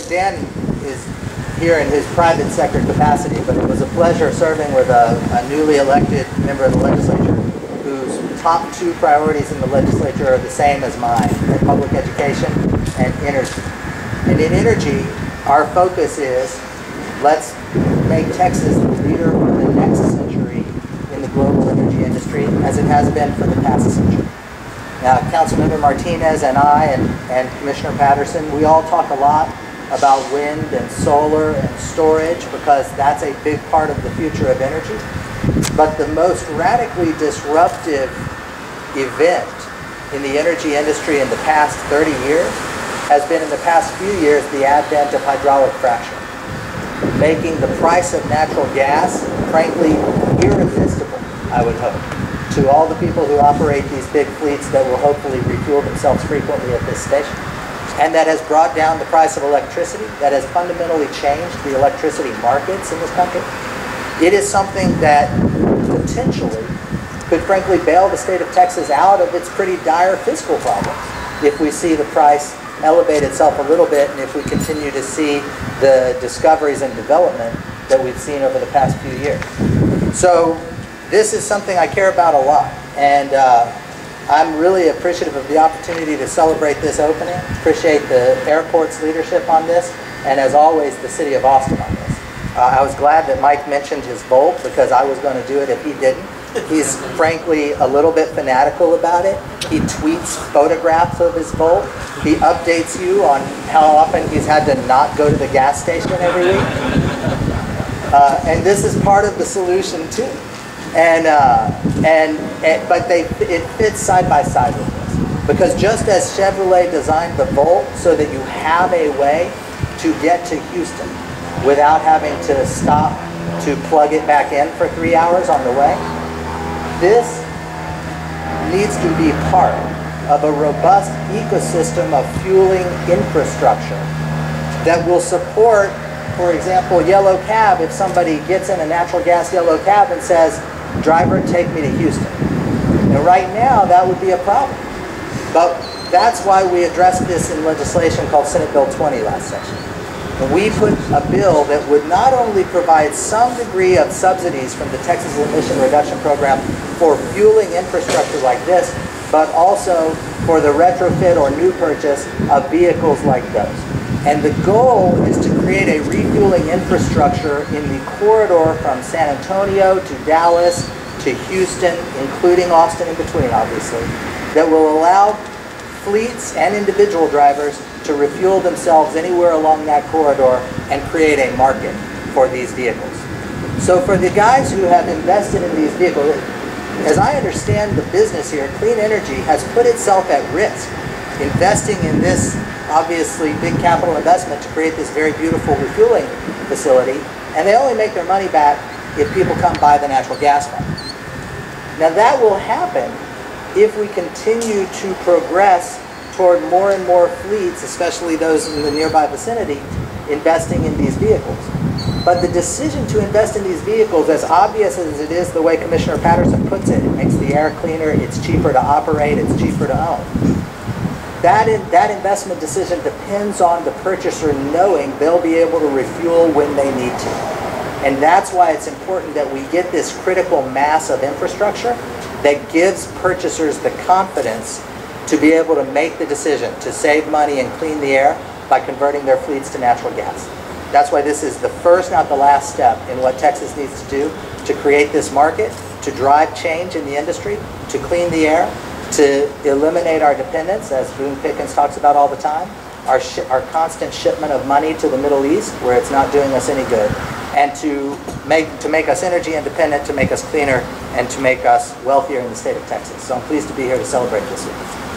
Dan is here in his private sector capacity, but it was a pleasure serving with a newly elected member of the legislature whose top two priorities in the legislature are the same as mine: public education and energy. And in energy, our focus is, let's make Texas the leader for the next century in the global energy industry, as it has been for the past century. Now, Councilmember Martinez and I and Commissioner Patterson, we all talk a lot about wind and solar and storage because that's a big part of the future of energy. But the most radically disruptive event in the energy industry in the past 30 years has been, in the past few years, the advent of hydraulic fracturing, making the price of natural gas, frankly, irresistible, I would hope, to all the people who operate these big fleets that will hopefully refuel themselves frequently at this station. And that has brought down the price of electricity, that has fundamentally changed the electricity markets in this country. It is something that potentially could frankly bail the state of Texas out of its pretty dire fiscal problems if we see the price elevate itself a little bit, and if we continue to see the discoveries and development that we've seen over the past few years. So this is something I care about a lot, and I'm really appreciative of the opportunity to celebrate this opening. Appreciate the airport's leadership on this, and as always, the city of Austin on this. I was glad that Mike mentioned his Volt, because I was going to do it if he didn't. He's frankly a little bit fanatical about it. He tweets photographs of his Volt. He updates you on how often he's had to not go to the gas station every week. And this is part of the solution too. But it fits side by side with this, because just as Chevrolet designed the Volt so that you have a way to get to Houston without having to stop to plug it back in for 3 hours on the way, this needs to be part of a robust ecosystem of fueling infrastructure that will support, for example, yellow cab. If somebody gets in a natural gas yellow cab and says, "Driver, take me to Houston." Now, right now, that would be a problem. But that's why we addressed this in legislation called Senate Bill 20 last session. And we put a bill that would not only provide some degree of subsidies from the Texas Emission Reduction Program for fueling infrastructure like this, but also for the retrofit or new purchase of vehicles like those. And the goal is to create a refueling infrastructure in the corridor from San Antonio to Dallas to Houston, including Austin in between, obviously, that will allow fleets and individual drivers to refuel themselves anywhere along that corridor and create a market for these vehicles. So for the guys who have invested in these vehicles, as I understand the business here, Clean Energy has put itself at risk investing in this obviously big capital investment to create this very beautiful refueling facility, and they only make their money back if people come buy the natural gas one. Now that will happen if we continue to progress toward more and more fleets, especially those in the nearby vicinity, investing in these vehicles. But the decision to invest in these vehicles, as obvious as it is the way Commissioner Patterson puts it, it makes the air cleaner, it's cheaper to operate, it's cheaper to own. That investment decision depends on the purchaser knowing they'll be able to refuel when they need to. And that's why it's important that we get this critical mass of infrastructure that gives purchasers the confidence to be able to make the decision to save money and clean the air by converting their fleets to natural gas. That's why this is the first, not the last step in what Texas needs to do to create this market, to drive change in the industry, to clean the air, to eliminate our dependence, as Boone Pickens talks about all the time, our constant shipment of money to the Middle East where it's not doing us any good, and to make us energy independent, to make us cleaner, and to make us wealthier in the state of Texas. So I'm pleased to be here to celebrate this with you.